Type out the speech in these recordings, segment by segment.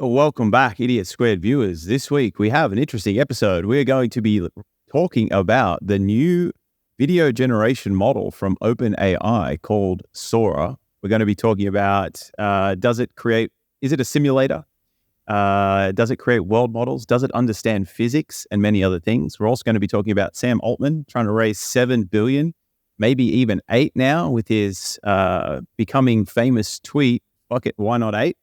Welcome back, Idiot Squared viewers. This week we have an interesting episode. We're going to be talking about the new video generation model from OpenAI called Sora. We're going to be talking about, is it a simulator? Does it create world models? Does it understand physics and many other things? We're also going to be talking about Sam Altman trying to raise 7 billion, maybe even 8 now with his becoming famous tweet, fuck it, why not 8?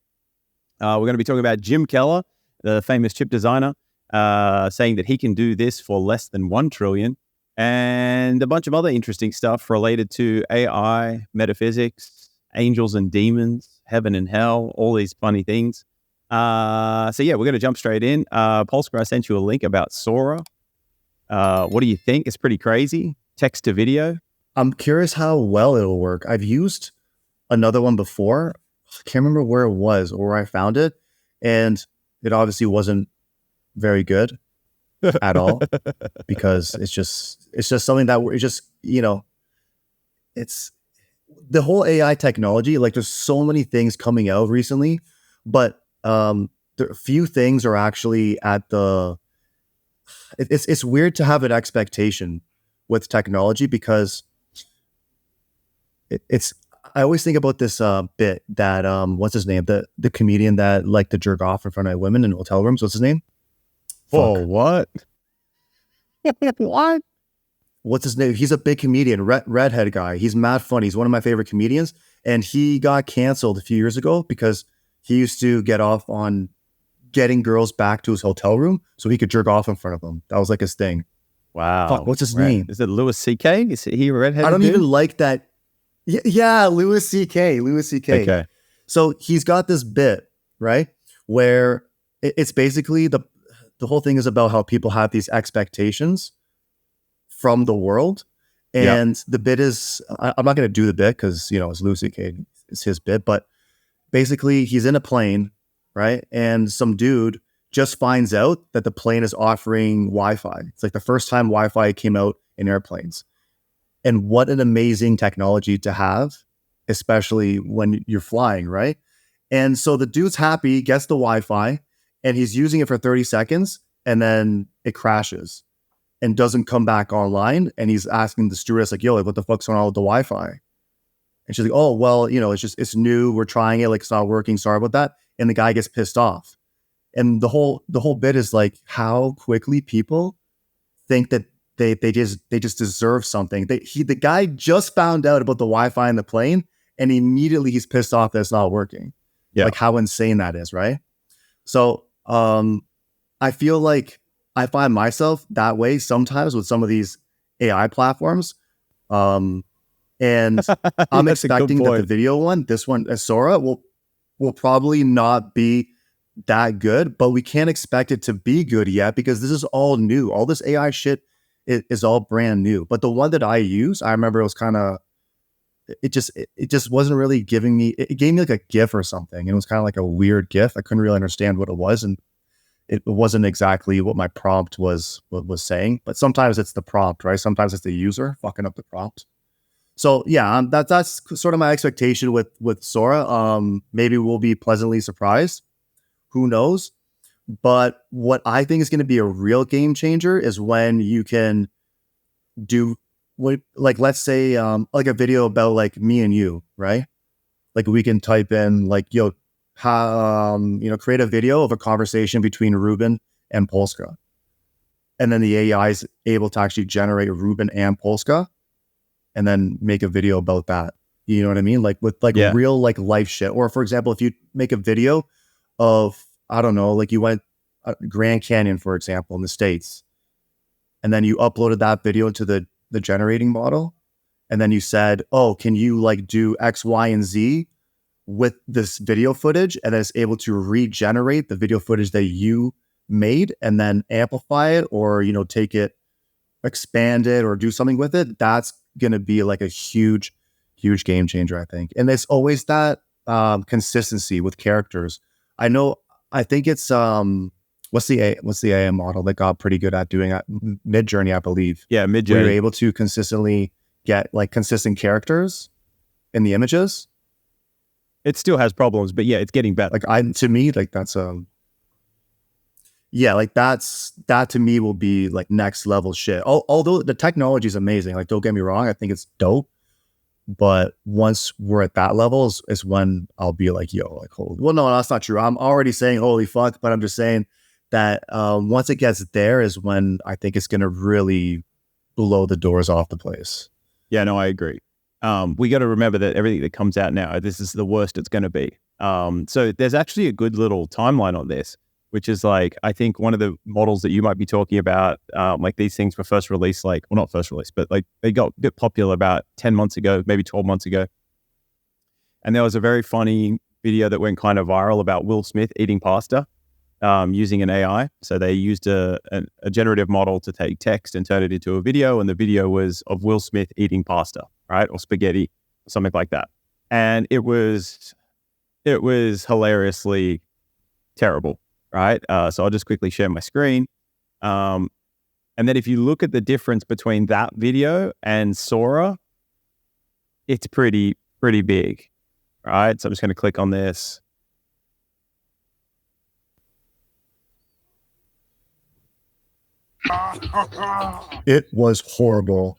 We're going to be talking about Jim Keller, the famous chip designer, saying that he can do this for less than 1 trillion, and a bunch of other interesting stuff related to AI, metaphysics, angels and demons, heaven and hell, all these funny things. We're going to jump straight in. Polska, I sent you a link about Sora. What do you think? It's pretty crazy. Text to video. I'm curious how well it'll work. I've used another one before. I can't remember where it was or where I found it. And it obviously wasn't very good at all because it's just something that it's the whole AI technology. Like there's so many things coming out recently, but a few things are actually at it's weird to have an expectation with technology because I always think about this bit that what's his name, the comedian that liked to jerk off in front of women in hotel rooms. What's his name? Oh, what? What? What's his name? He's a big comedian, redhead guy. He's mad funny. He's one of my favorite comedians, and he got canceled a few years ago because he used to get off on getting girls back to his hotel room so he could jerk off in front of them. That was like his thing. Wow. Fuck, what's his name? Is it Louis C.K.? Is he a redhead? I don't even like that. Yeah, Louis C.K. Okay. So he's got this bit, right, where it's basically the whole thing is about how people have these expectations from the world. And the bit is, I'm not going to do the bit because, it's Louis C.K. It's his bit. But basically, he's in a plane, right? And some dude just finds out that the plane is offering Wi-Fi. It's like the first time Wi-Fi came out in airplanes. And what an amazing technology to have, especially when you're flying, right? And so the dude's happy, gets the Wi-Fi, and he's using it for 30 seconds, and then it crashes and doesn't come back online. And he's asking the stewardess, like, yo, what the fuck's going on with the Wi-Fi? And she's like, oh, well, it's new. We're trying it. Like, it's not working. Sorry about that. And the guy gets pissed off. And the whole bit is like how quickly people think that they just deserve something. The guy just found out about the Wi-Fi in the plane, and immediately he's pissed off that it's not working. Yeah. Like how insane that is, right? So I feel like I find myself that way sometimes with some of these AI platforms. And I'm expecting that the video one, this one, Sora, will probably not be that good, but we can't expect it to be good yet because this is all new. All this AI shit is all brand new. But the one that I use, I remember it was kind of, it just wasn't really giving me, it gave me like a GIF or something. And it was kind of like a weird GIF. I couldn't really understand what it was. And it wasn't exactly what my prompt was saying, but sometimes it's the prompt, right? Sometimes it's the user fucking up the prompt. So yeah, that's sort of my expectation with Sora. Maybe we'll be pleasantly surprised. Who knows? But what I think is going to be a real game changer is when you can do like, let's say, like a video about like me and you, right? Like we can type in like, yo, create a video of a conversation between Reuben and Polska. And then the AI is able to actually generate Reuben and Polska and then make a video about that. You know what I mean? Like with like real like life shit. Or for example, if you make a video of, I don't know, like you went Grand Canyon, for example, in the States, and then you uploaded that video into the generating model, and then you said, oh, can you like do X, Y, and Z with this video footage, and then it's able to regenerate the video footage that you made and then amplify it or, take it, expand it or do something with it. That's going to be like a huge, huge game changer, I think. And there's always that consistency with characters. I think it's, what's the AI model that got pretty good at doing it? Midjourney, I believe. Yeah, Midjourney. We were able to consistently get like consistent characters in the images. It still has problems, but yeah, it's getting better. Like to me, like that's yeah, like that to me will be like next level shit. Although the technology is amazing, like don't get me wrong, I think it's dope. But once we're at that level is when I'll be like, yo, like, holy. Well, no, that's not true. I'm already saying holy fuck, but I'm just saying that once it gets there is when I think it's going to really blow the doors off the place. Yeah, no, I agree. We got to remember that everything that comes out now, this is the worst it's going to be. So there's actually a good little timeline on this, which is like, I think one of the models that you might be talking about, like these things were first released, like, well, not first released, but like they got a bit popular about 10 months ago, maybe 12 months ago. And there was a very funny video that went kind of viral about Will Smith eating pasta using an AI. So they used a generative model to take text and turn it into a video. And the video was of Will Smith eating pasta, right? Or spaghetti, or something like that. And it was hilariously terrible. Right. So I'll just quickly share my screen. And then if you look at the difference between that video and Sora, it's pretty big. Right. So I'm just going to click on this. It was horrible.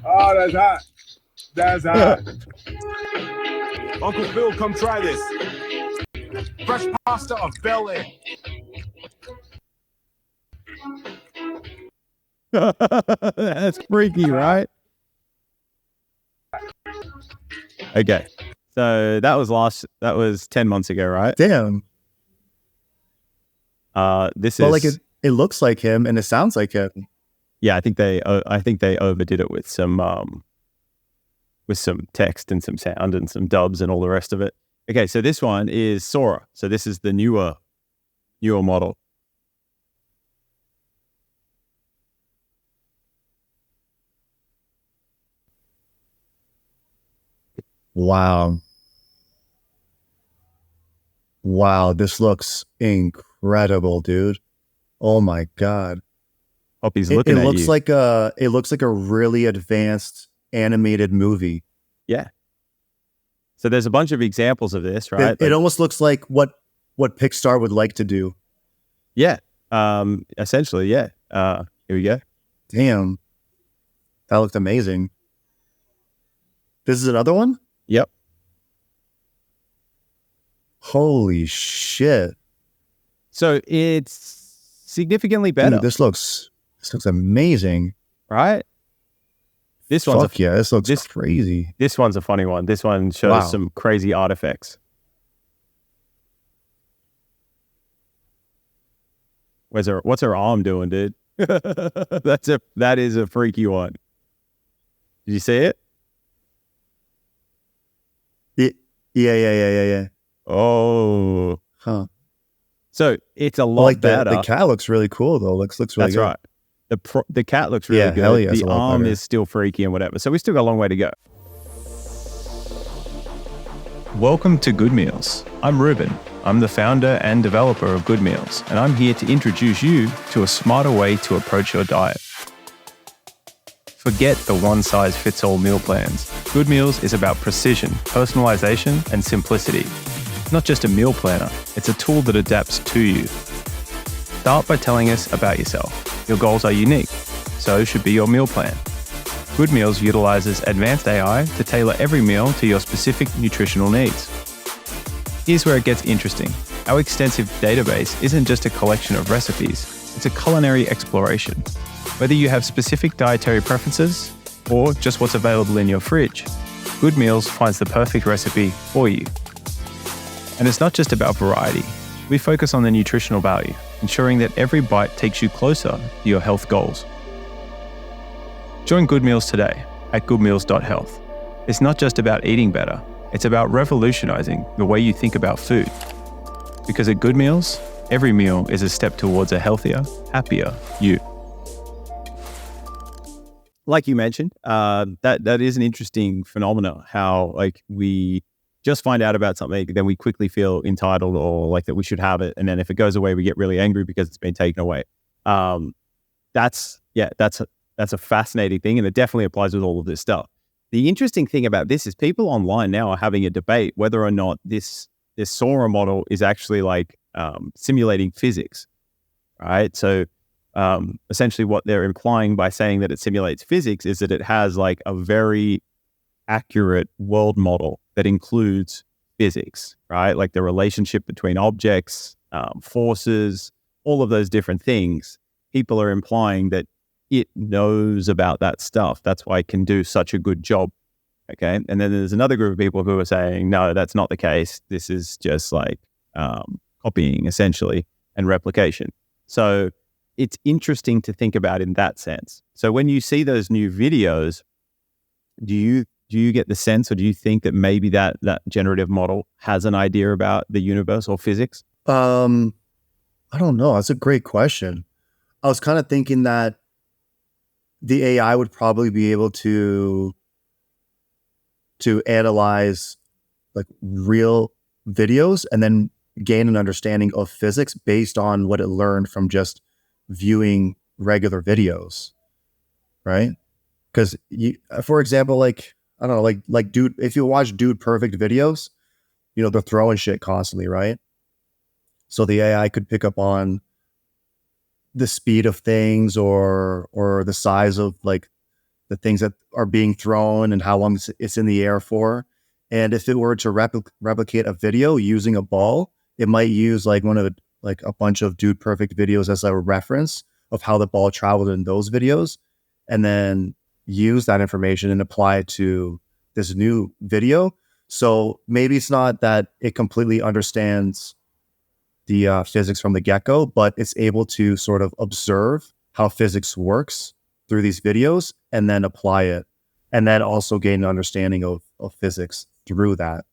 Oh, that's hot. That's hot. Uncle Phil, come try this. Fresh pasta of Bel Air. That's freaky, right? Okay. So that was 10 months ago, right? Damn. This But is like it looks like him and it sounds like him. Yeah, I think they overdid it with some text and some sound and some dubs and all the rest of it. Okay, so this one is Sora. So this is the newer model. Wow. Wow, this looks incredible, dude. Oh my God. Hope he's looking at you. It looks like a really advanced animated movie. Yeah. So there's a bunch of examples of this, right? It almost looks like what Pixar would like to do. Yeah. Essentially, yeah. Here we go. Damn. That looked amazing. This is another one? Yep. Holy shit. So it's significantly better. Dude, this looks amazing. Right? This looks crazy. This one's a funny one. This one shows some crazy artifacts. What's her arm doing, dude? That is a freaky one. Did you see it? Yeah. Oh. Huh. So it's a lot better. The cat looks really cool though. Looks really That's good. right. The cat looks really good. Hell yeah, the arm is still freaky and whatever. So we still got a long way to go. Welcome to Good Meals. I'm Reuben. I'm the founder and developer of Good Meals, and I'm here to introduce you to a smarter way to approach your diet. Forget the one-size-fits-all meal plans. Good Meals is about precision, personalization, and simplicity. It's not just a meal planner, it's a tool that adapts to you. Start by telling us about yourself. Your goals are unique, so should be your meal plan. Good Meals utilizes advanced AI to tailor every meal to your specific nutritional needs. Here's where it gets interesting. Our extensive database isn't just a collection of recipes, it's a culinary exploration. Whether you have specific dietary preferences or just what's available in your fridge, Good Meals finds the perfect recipe for you. And it's not just about variety. We focus on the nutritional value, ensuring that every bite takes you closer to your health goals. Join Good Meals today at goodmeals.health. It's not just about eating better, it's about revolutionizing the way you think about food. Because at Good Meals, every meal is a step towards a healthier, happier you. Like you mentioned, that is an interesting phenomenon, how like we just find out about something, then we quickly feel entitled or like that we should have it. And then if it goes away, we get really angry because it's been taken away. That's a fascinating thing. And it definitely applies with all of this stuff. the interesting thing about this is people online now are having a debate whether or not this Sora model is actually like simulating physics, right? So essentially what they're implying by saying that it simulates physics is that it has like a very accurate world model that includes physics, right? Like the relationship between objects, forces, all of those different things. People are implying that it knows about that stuff. That's why it can do such a good job. Okay. And then there's another group of people who are saying, no, that's not the case. This is just like copying essentially and replication. So it's interesting to think about in that sense. So when you see those new videos, do you get the sense, or do you think that maybe that generative model has an idea about the universe or physics? I don't know. That's a great question. I was kind of thinking that the AI would probably be able to analyze like real videos and then gain an understanding of physics based on what it learned from just viewing regular videos, right? Because for example, like I don't know, like dude, if you watch Dude Perfect videos, you know they're throwing shit constantly, right? So the AI could pick up on the speed of things or the size of like the things that are being thrown and how long it's in the air for. And if it were to replicate a video using a ball, it might use like like a bunch of Dude Perfect videos as a reference of how the ball traveled in those videos, and then use that information and apply it to this new video. So maybe it's not that it completely understands the physics from the get-go, but it's able to sort of observe how physics works through these videos and then apply it, and then also gain an understanding of physics through that.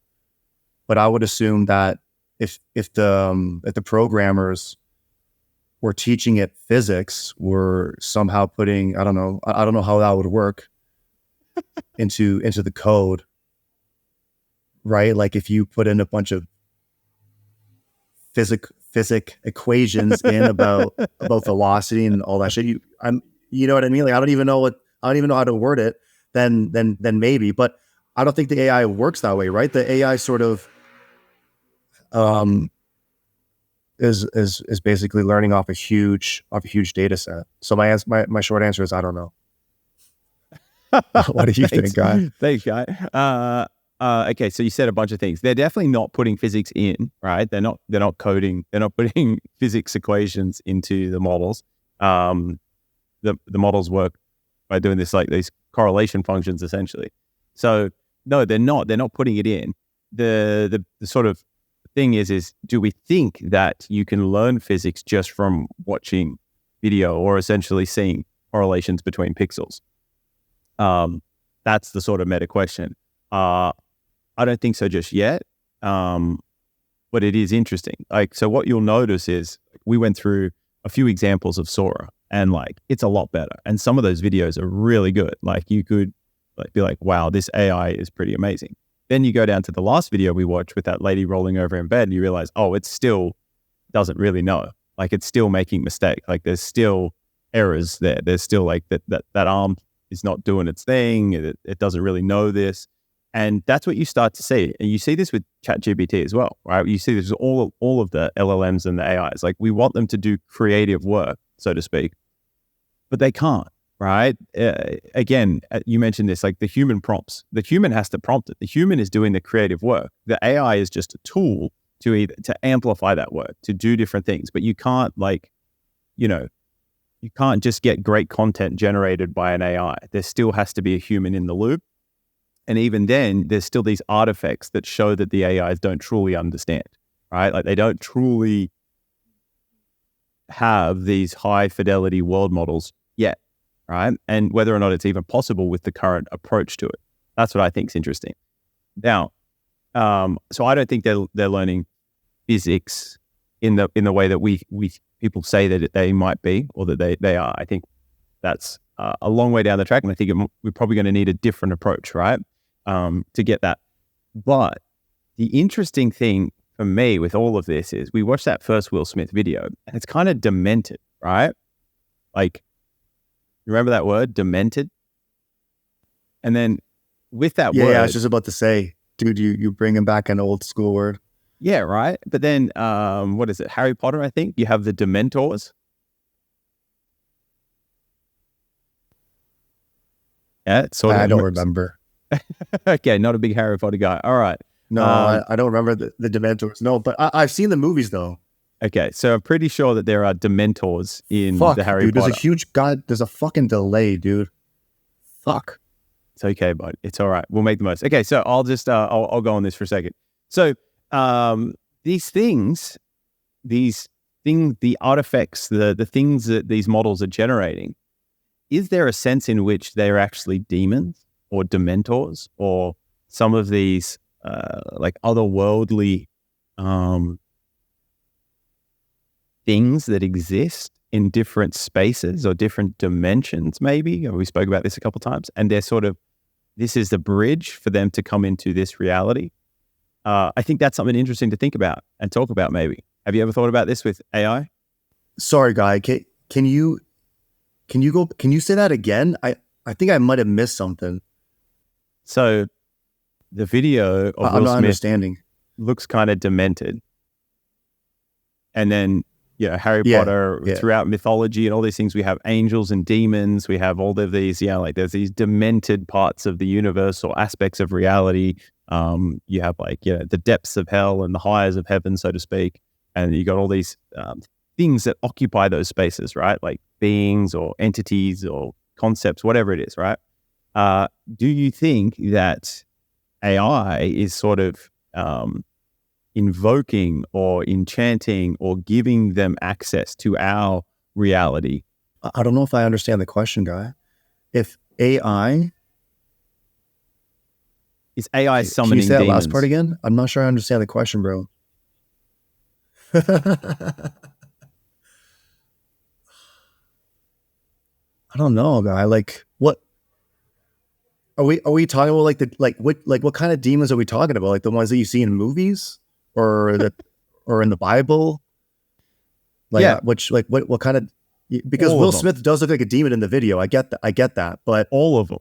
But I would assume that if the programmers were teaching it physics, were somehow putting, I don't know how that would work into the code, right? Like if you put in a bunch of physic equations in about velocity and all that shit, you know what I mean? Like I don't even know how to word it. Then maybe, but I don't think the AI works that way, right? The AI sort of is basically learning off a huge data set. So my short answer is I don't know. What do you think, Guy? Thanks, Guy. Okay, so you said a bunch of things. They're definitely not putting physics in, right? They're not coding. They're not putting physics equations into the models. The models work by doing this, like these correlation functions, essentially. So no, they're not. They're not putting it in. The sort of thing is do we think that you can learn physics just from watching video or essentially seeing correlations between pixels? That's the sort of meta question. I don't think so just yet, but it is interesting. Like, so what you'll notice is we went through a few examples of Sora, and like it's a lot better. And some of those videos are really good. Like you could like be like, wow, this AI is pretty amazing. Then you go down to the last video we watched with that lady rolling over in bed, and you realize, oh, it still doesn't really know. Like it's still making mistakes. Like there's still errors there. There's still like that arm is not doing its thing. It doesn't really know this. And that's what you start to see. And you see this with ChatGPT as well, right? You see this with all of the LLMs and the AIs. Like we want them to do creative work, so to speak, but they can't, right? Again, you mentioned this, like the human prompts. The human has to prompt it. The human is doing the creative work. The AI is just a tool to amplify that work, to do different things. But you can't you can't just get great content generated by an AI. There still has to be a human in the loop. And even then, there's still these artifacts that show that the AIs don't truly understand, right? Like they don't truly have these high fidelity world models yet, right? And whether or not it's even possible with the current approach to it. That's what I think is interesting. Now, so I don't think they're learning physics in the way that we people say that they might be, or that they are. I think that's a long way down the track, and I think we're probably going to need a different approach, right? To get that. But the interesting thing for me with all of this is we watched that first Will Smith video, and it's kind of demented, right? Like, you remember that word, demented? And then with that Yeah, word, I was just about to say, dude, you bringing back an old school word. yeah, right. But then, what is it? Harry Potter, I think you have the Dementors. Yeah, it's sort of. I don't remember. Okay, not a big Harry Potter guy. All right. No, I don't remember the Dementors. No, but I've seen the movies though. Okay, so I'm pretty sure that there are Dementors in Fuck, the Harry dude, Potter. there's a huge there's a fucking delay, dude. Fuck. It's okay, bud. It's all right. We'll make the most. Okay, so I'll just I'll go on this for a second. So these things, the artifacts, the things that these models are generating, is there a sense in which they're actually demons or dementors or some of these like otherworldly things that exist in different spaces or different dimensions, maybe? We spoke about this a couple of times, and they're sort of, this is the bridge for them to come into this reality. I think that's something interesting to think about and talk about maybe. Have you ever thought about this with AI? Sorry, guy. Can you say that again? I think I might have missed something. So the video of I'm Will not Smith understanding. looks kind of demented. And then, Harry Potter, throughout mythology and all these things, we have angels and demons. We have all of these, like there's these demented parts of the universe or aspects of reality. You have the depths of hell and the highs of heaven, so to speak. And you got all these things that occupy those spaces, right? Like beings or entities or concepts, whatever it is, right? Do you think that AI is sort of invoking or enchanting or giving them access to our reality? I don't know if I understand the question, guy. If AI... Is AI summoning demons? Can you say that last part again? I'm not sure I understand the question, bro. I don't know, guy. Like, what are we talking about? What kind of demons are we talking about? Like the ones that you see in movies, or in the Bible? What kind of? Because All Will of them. Smith does look like a demon in the video. I get that, but All of them.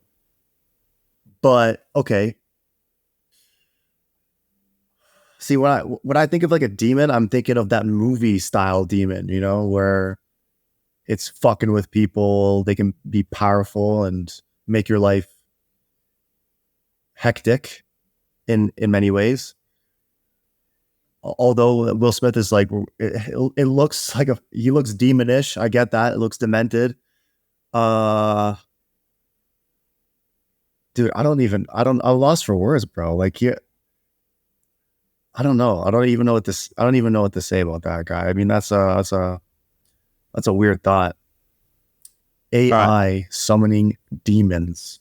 But okay. See, when I think of like a demon, I'm thinking of that movie style demon, where it's fucking with people. They can be powerful and make your life hectic in many ways. Although Will Smith is like, it looks like he looks demonish. I get that. It looks demented. Dude, I'm lost for words, bro. Like, I don't know. I don't even know what to say about that guy. I mean, that's a weird thought. AI summoning demons.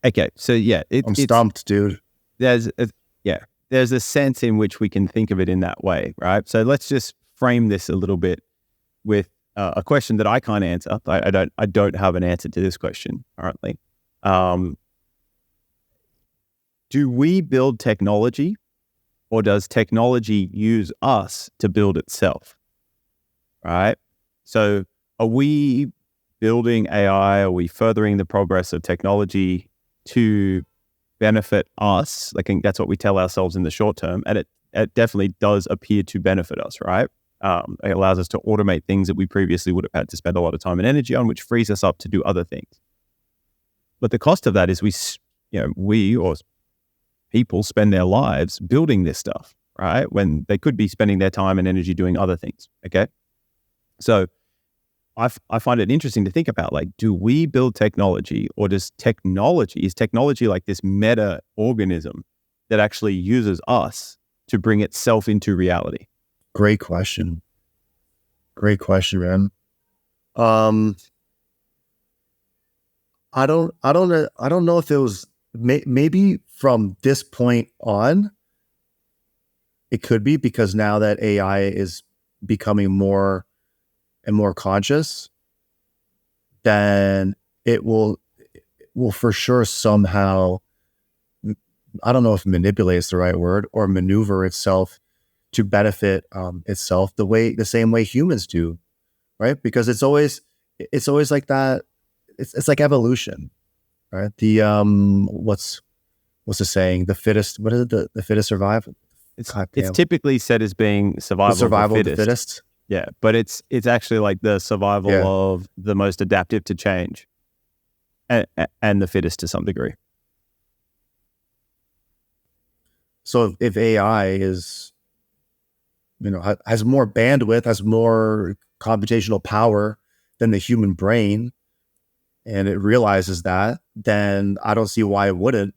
Okay, so I'm stumped, dude. There's a sense in which we can think of it in that way, right? So let's just frame this a little bit with a question that I can't answer. I don't have an answer to this question currently. Do we build technology, or does technology use us to build itself? Right? So are we building AI? Are we furthering the progress of technology to benefit us? I think that's what we tell ourselves in the short term. And it definitely does appear to benefit us, right? It allows us to automate things that we previously would have had to spend a lot of time and energy on, which frees us up to do other things. But the cost of that is we or people spend their lives building this stuff, right? When they could be spending their time and energy doing other things, okay? So I find it interesting to think about, like, do we build technology, or is technology like this meta organism that actually uses us to bring itself into reality? Great question, man. I don't know if it was maybe from this point on. It could be, because now that AI is becoming more and more conscious, then it will for sure somehow, I don't know if manipulate is the right word, or maneuver itself to benefit itself the same way humans do, right? Because it's always like that. It's like evolution. right? The what's the saying? The fittest. What is it? The fittest survive. It's typically said as being survival of the fittest. Yeah, but it's actually like the survival of the most adaptive to change, and the fittest to some degree. So if AI is, has more bandwidth, has more computational power than the human brain, and it realizes that, then I don't see why it wouldn't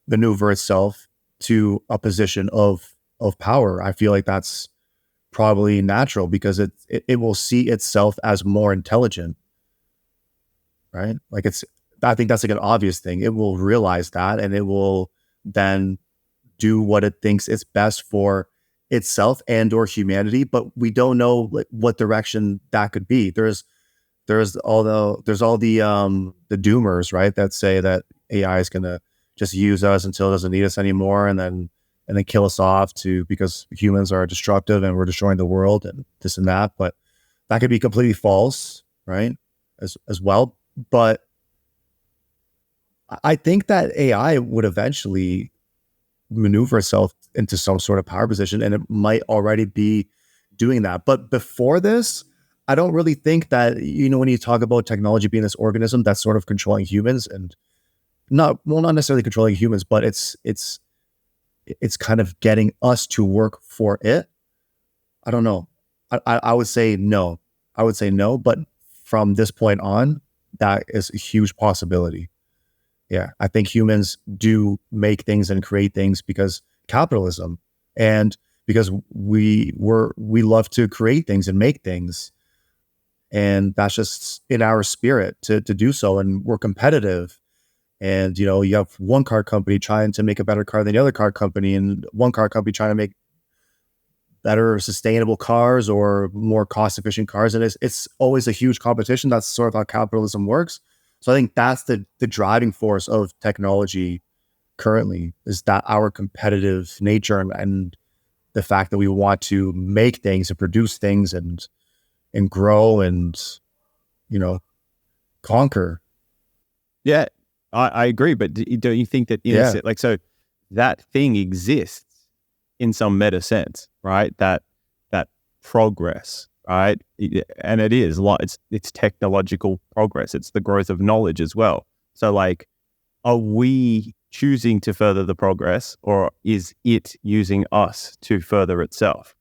maneuver itself to a position of power. I feel like that's probably natural because it will see itself as more intelligent, right? Like I think that's like an obvious thing. It will realize that, and it will then do what it thinks is best for itself and or humanity, but we don't know like what direction that could be. There's all the doomers, right, that say that AI is going to just use us until it doesn't need us anymore, and then kill us off because humans are destructive and we're destroying the world and this and that. But that could be completely false, right? As well. But I think that AI would eventually maneuver itself into some sort of power position, and it might already be doing that. But before this, I don't really think that, when you talk about technology being this organism that's sort of controlling humans, and not necessarily controlling humans, but it's kind of getting us to work for it. I don't know. I would say no. But from this point on, that is a huge possibility. Yeah, I think humans do make things and create things because capitalism, and because we love to create things and make things, and that's just in our spirit to do so. And we're competitive, and you have one car company trying to make a better car than the other car company, and one car company trying to make better sustainable cars or more cost efficient cars, and it's always a huge competition. That's sort of how capitalism works. So I think that's the driving force of technology currently, is that our competitive nature and the fact that we want to make things and produce things and grow and, conquer. Yeah, I agree. But don't you think that so that thing exists in some meta sense, right? That progress, right? And it is it's technological progress. It's the growth of knowledge as well. So like, are we choosing to further the progress, or is it using us to further itself?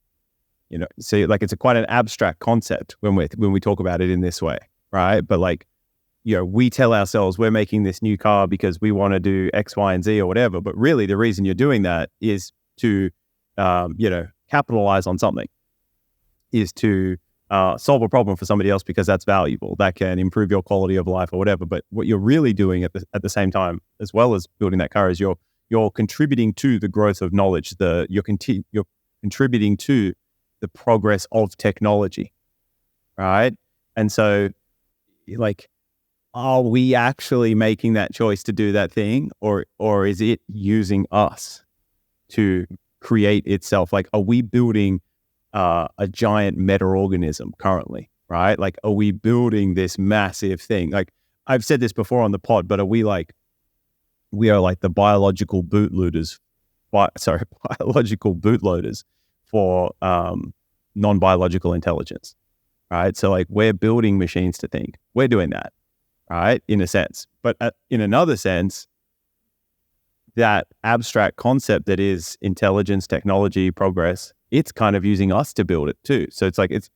So like it's quite an abstract concept when we talk about it in this way, right? But like, we tell ourselves we're making this new car because we want to do X, Y, and Z or whatever. But really the reason you're doing that is to, capitalize on something, is to solve a problem for somebody else because that's valuable. That can improve your quality of life or whatever. But what you're really doing at the same time, as well as building that car, is you're contributing to the growth of knowledge. You're contributing to the progress of technology, right? And so, like, are we actually making that choice to do that thing, or is it using us to create itself? Like, are we building a giant meta-organism currently, right? Like, are we building this massive thing? Like, I've said this before on the pod, but we are like the biological bootloaders for non-biological intelligence, right? So like, we're building machines to think. We're doing that, right? In a sense. But in another sense, that abstract concept that is intelligence, technology, progress, it's kind of using us to build it too. So it's like, it's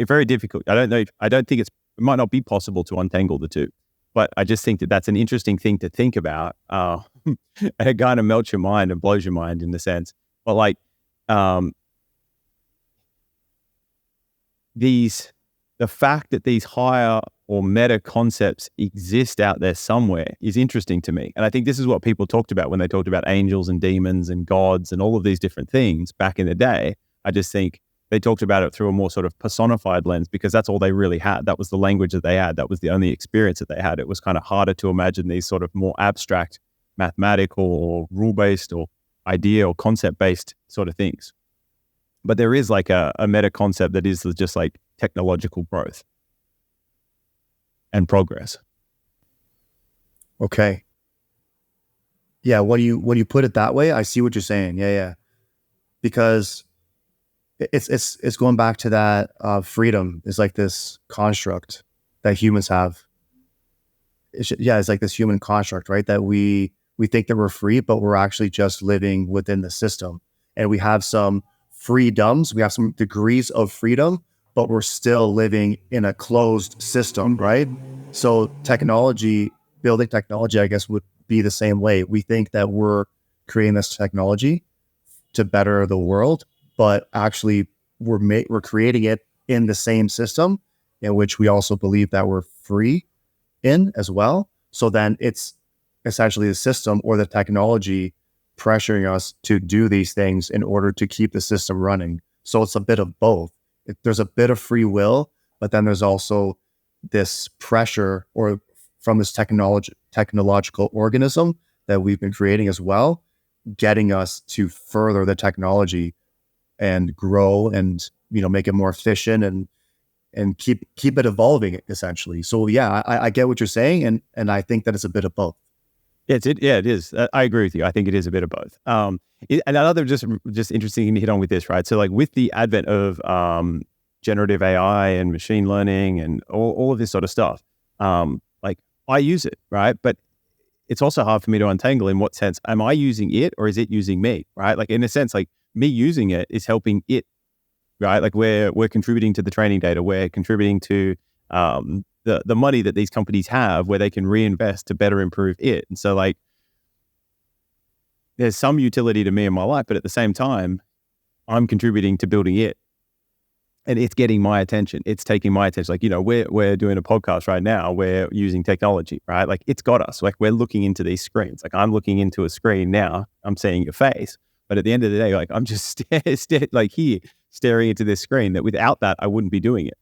very difficult. I don't know. I don't think it might not be possible to untangle the two, but I just think that that's an interesting thing to think about. And it kind of melts your mind and blows your mind in a sense. But like, the fact that these higher or meta concepts exist out there somewhere is interesting to me. And I think this is what people talked about when they talked about angels and demons and gods and all of these different things back in the day. I just think they talked about it through a more sort of personified lens, because that's all they really had. That was the language that they had. That was the only experience that they had. It was kind of harder to imagine these sort of more abstract, mathematical or rule-based or idea or concept-based sort of things. But there is like a meta concept that is just like technological growth and progress. Okay. Yeah, when you put it that way, I see what you're saying. Yeah. Because it's going back to that freedom is like this construct that humans have. It's like this human construct, right? That we think that we're free, but we're actually just living within the system. And we have some freedoms, we have some degrees of freedom, but we're still living in a closed system, right? So building technology, I guess, would be the same way. We think that we're creating this technology to better the world, but actually we're creating it in the same system in which we also believe that we're free in as well. So then it's essentially the system or the technology pressuring us to do these things in order to keep the system running. So it's a bit of both. There's a bit of free will, but then there's also this pressure or from this technological organism that we've been creating as well, getting us to further the technology and grow and, make it more efficient and keep it evolving essentially. So yeah, I get what you're saying, and I think that it's a bit of both. It is. I agree with you. I think it is a bit of both. And another just interesting to hit on with this, right? So like with the advent of generative AI and machine learning and all of this sort of stuff, like I use it, right? But it's also hard for me to untangle in what sense am I using it or is it using me, right? Like in a sense, like me using it is helping it, right? Like we're contributing to the training data, we're contributing to the money that these companies have where they can reinvest to better improve it. And so like there's some utility to me in my life, but at the same time, I'm contributing to building it. And it's getting my attention. It's taking my attention. Like, we're doing a podcast right now. We're using technology, right? Like it's got us. Like we're looking into these screens. Like I'm looking into a screen now. I'm seeing your face. But at the end of the day, like I'm just staring into this screen that without that, I wouldn't be doing it.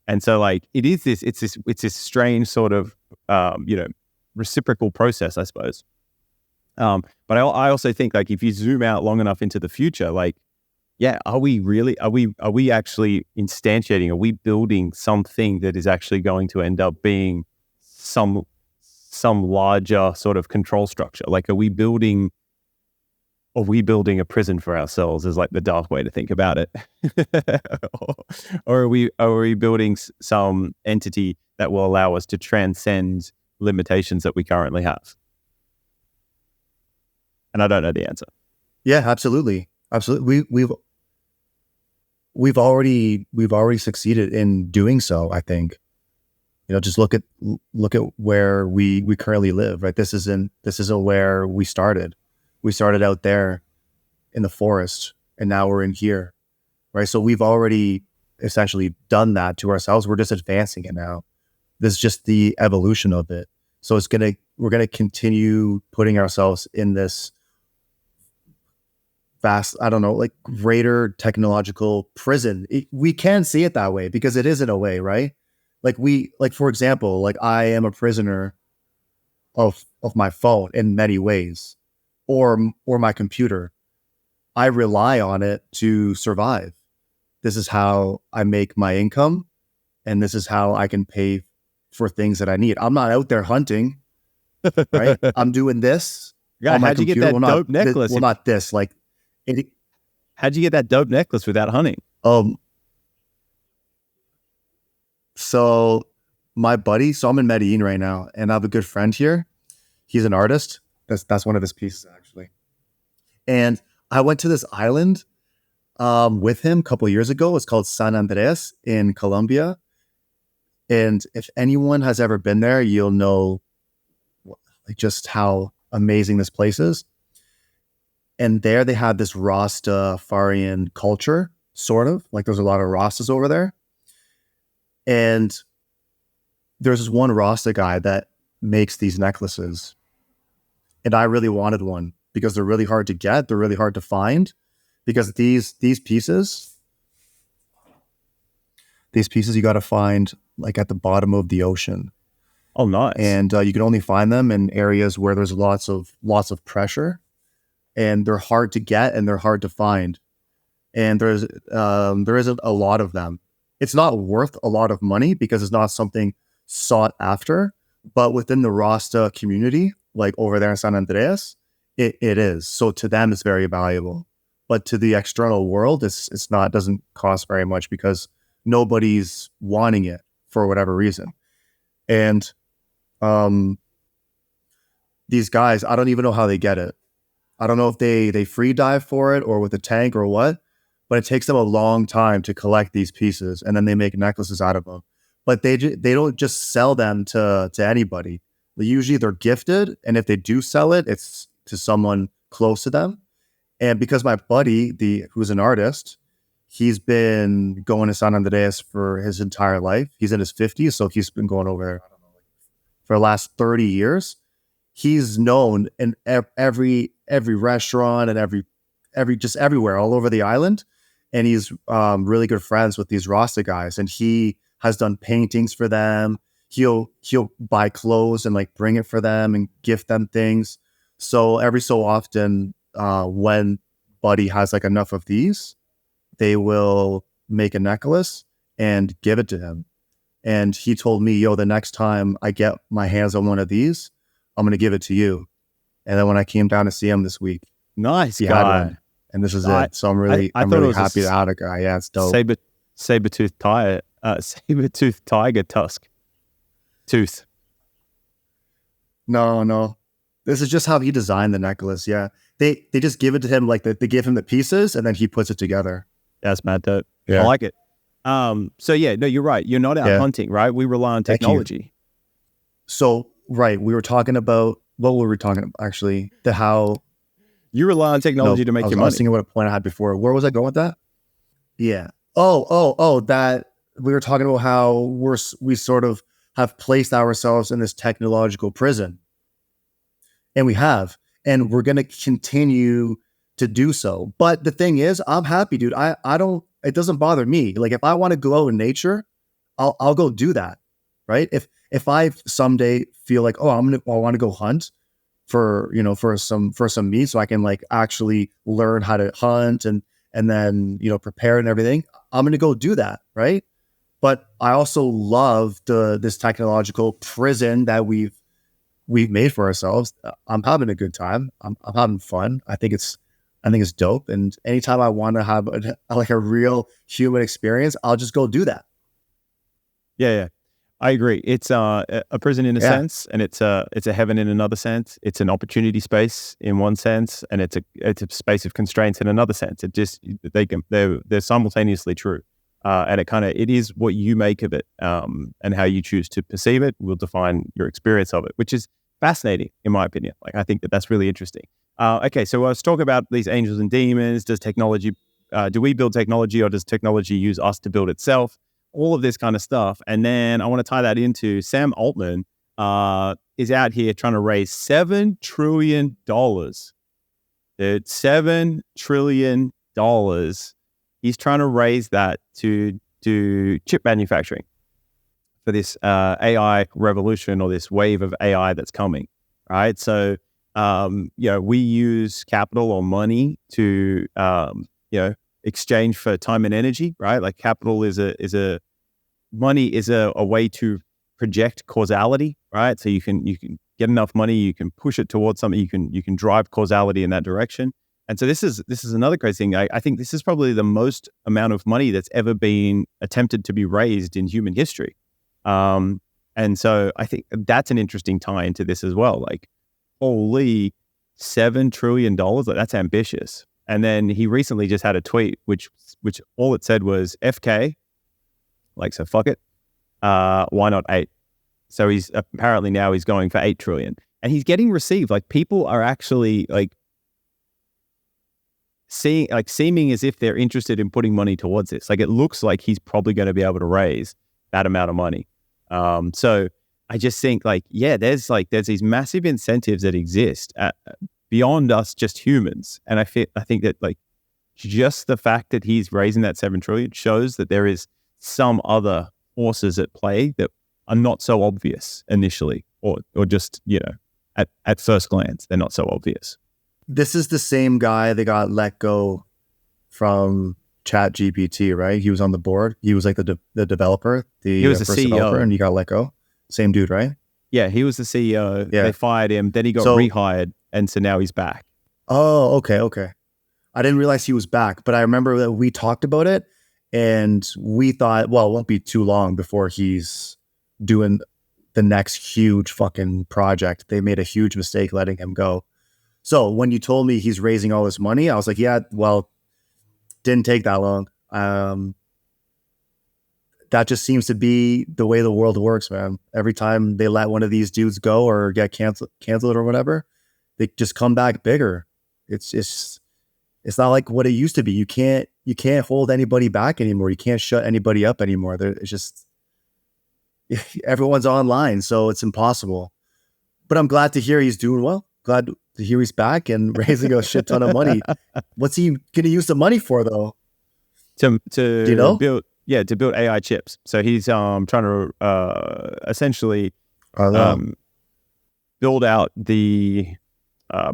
And so like it's this strange sort of, reciprocal process, I suppose. But I also think like if you zoom out long enough into the future, like, yeah, are we actually instantiating, are we building something that is actually going to end up being some larger sort of control structure? Like, are we building a prison for ourselves is like the dark way to think about it. or are we building some entity that will allow us to transcend limitations that we currently have? And I don't know the answer. Yeah, absolutely. We've already succeeded in doing so, I think. Just look at where we currently live, right? This isn't where we started. We started out there in the forest and now we're in here, right? So we've already essentially done that to ourselves. We're just advancing it now. This is just the evolution of it. So we're going to continue putting ourselves in this vast, I don't know, like greater technological prison. We can see it that way because it is in a way, right? Like for example, like I am a prisoner of my phone in many ways, or my computer. I rely on it to survive. This is how I make my income, and this is how I can pay for things that I need. I'm not out there hunting, right? I'm doing this. Yeah, how'd you get that dope necklace? Not this. Like, how'd you get that dope necklace without hunting? So my buddy, so I'm in Medellin right now, and I have a good friend here. He's an artist. That's one of his pieces, actually. And I went to this island with him a couple of years ago. It's called San Andres in Colombia. And if anyone has ever been there, you'll know like just how amazing this place is. And there they have this Rastafarian culture, sort of. Like there's a lot of Rastas over there. And there's this one Rasta guy that makes these necklaces. And I really wanted one because they're really hard to get. They're really hard to find because these pieces you got to find like at the bottom of the ocean. Oh, nice. And you can only find them in areas where there's lots of pressure, and they're hard to get and they're hard to find. And there isn't a lot of them. It's not worth a lot of money because it's not something sought after, but within the Rasta community, like over there in San Andreas, it is. So to them, it's very valuable. But to the external world, it's not, doesn't cost very much because nobody's wanting it for whatever reason. And these guys, I don't even know how they get it. I don't know if they free dive for it or with a tank or what, but it takes them a long time to collect these pieces, and then they make necklaces out of them. But they don't just sell them to anybody. Usually they're gifted, and if they do sell it, it's to someone close to them. And because my buddy, who's an artist, he's been going to San Andreas for his entire life. He's in his 50s, so he's been going over there, I don't know, for the last 30 years. He's known in every restaurant and every just everywhere all over the island. And he's really good friends with these Rasta guys. And he has done paintings for them. He'll buy clothes and like bring it for them and gift them things. So every so often, when Buddy has like enough of these, they will make a necklace and give it to him. And he told me, yo, the next time I get my hands on one of these, I'm going to give it to you. And then when I came down to see him this week, nice he guy. had one, and this is it. So I'm really happy to have a guy. Yeah, it's dope. Saber-toothed tiger tusk. Tooth. No. This is just how he designed the necklace. Yeah. They just give it to him, like they give him the pieces and then he puts it together. That's mad dope. Yeah. I like it. So yeah, no, you're right. You're not out hunting, right? We rely on technology. So, right. We were talking about, what were we talking about actually? How you rely on technology to make your money. I was thinking about a point I had before. Where was I going with that? Yeah. Oh, that we were talking about how we sort of have placed ourselves in this technological prison. And we have, and we're going to continue to do so. But the thing is, I'm happy, dude. I don't, it doesn't bother me. Like if I want to go out in nature, I'll go do that. Right. If I someday feel like, I want to go hunt for some meat so I can like actually learn how to hunt and then, prepare and everything, I'm going to go do that. Right. But I also love this technological prison that we've made for ourselves. I'm having a good time. I'm having fun. I think it's dope. And anytime I want to have a real human experience, I'll just go do that. Yeah. I agree. It's a prison in a sense, and it's a heaven in another sense. It's an opportunity space in one sense, and it's a space of constraints in another sense. It just they're simultaneously true, and it is what you make of it, and how you choose to perceive it will define your experience of it, which is fascinating in my opinion. Like I think that's really interesting. Okay, so let's talk about these angels and demons. Does technology? Do we build technology, or does technology use us to build itself? All of this kind of stuff. And then I want to tie that into Sam Altman is out here trying to raise $7 trillion. Dude, $7 trillion. He's trying to raise that to do chip manufacturing for this AI revolution, or this wave of AI that's coming, right? So, we use capital or money to, exchange for time and energy, right? Like capital money is a way to project causality, right? So you can get enough money, you can push it towards something, you can drive causality in that direction. And so this is another crazy thing. I think this is probably the most amount of money that's ever been attempted to be raised in human history. And so I think that's an interesting tie into this as well. Like, holy, $7 trillion, like that's ambitious. And then he recently just had a tweet, which all it said was FK, like, so fuck it. Why not 8? So he's apparently now he's going for 8 trillion, and he's getting received. Like people are actually like seeming as if they're interested in putting money towards this. Like it looks like he's probably going to be able to raise that amount of money. So I just think there's these massive incentives that exist beyond us just humans. And I think that like just the fact that he's raising that 7 trillion shows that there is some other forces at play that are not so obvious initially, or just, at first glance, they're not so obvious. This is the same guy that got let go from ChatGPT, right? He was on the board. He was like the developer, he was the first CEO, developer, and he got let go. Same dude, right? Yeah, he was the CEO. Yeah. They fired him. Then he got rehired, and so now he's back. Oh, okay. I didn't realize he was back, but I remember that we talked about it, and we thought, well, it won't be too long before he's doing the next huge fucking project. They made a huge mistake letting him go. So when you told me he's raising all this money, I was like, yeah, well, didn't take that long. That just seems to be the way the world works, man. Every time they let one of these dudes go or get canceled or whatever, they just come back bigger. It's not like what it used to be. You can't hold anybody back anymore. You can't shut anybody up anymore. It's just everyone's online, so it's impossible. But I'm glad to hear he's doing well. Glad to hear he's back and raising a shit ton of money. What's he going to use the money for, though? To Do you know? build AI chips. So he's trying to essentially build out the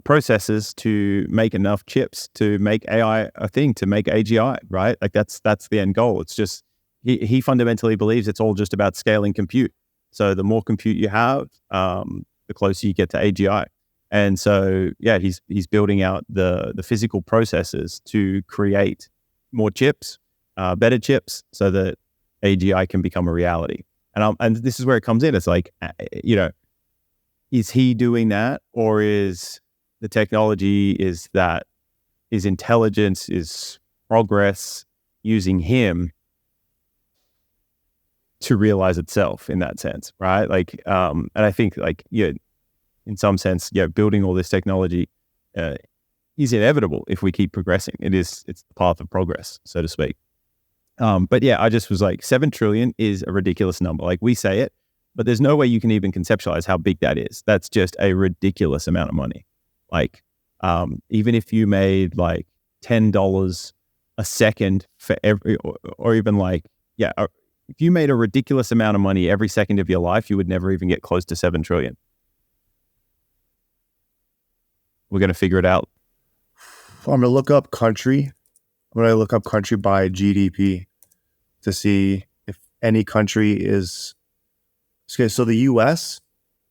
processes to make enough chips to make AI a thing, to make AGI, right? Like that's the end goal. It's just he fundamentally believes it's all just about scaling compute. So the more compute you have, the closer you get to AGI. And so yeah, he's building out the physical processes to create more chips, better chips, so that AGI can become a reality. And this is where it comes in. It's like, is he doing that, or is the technology, is that his intelligence, is progress using him to realize itself in that sense, right? Like, and I think in some sense, building all this technology is inevitable if we keep progressing. It's the path of progress, so to speak. But yeah, I just was like, 7 trillion is a ridiculous number. Like, we say it, but there's no way you can even conceptualize how big that is. That's just a ridiculous amount of money. Like, even if you made like $10 a second for every, or even like, if you made a ridiculous amount of money every second of your life, you would never even get close to 7 trillion. We're going to figure it out. I'm going to look up country. I'm going to look up country by GDP to see if any country is... Okay, so the US,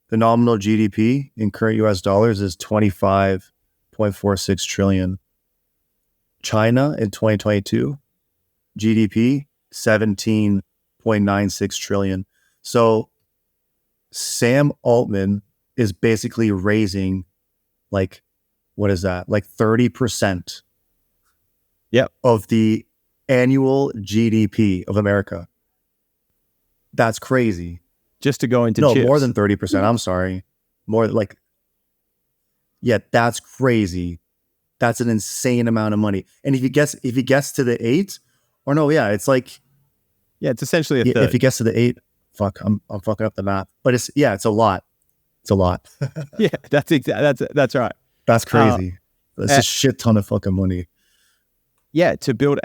the nominal GDP in current US dollars is 25.46 trillion. China in 2022, GDP 17.96 trillion. So Sam Altman is basically raising like, what is that? Like 30% of the annual GDP of America. That's crazy. Just to go into chips. More than 30%. I'm sorry. More like, that's crazy. That's an insane amount of money. And if he gets to the 8, or no, it's like, it's essentially a third. If he gets to the 8, I'm fucking up the math. But it's a lot. It's a lot. Yeah, that's right. That's crazy. That's a shit ton of fucking money. Yeah, to build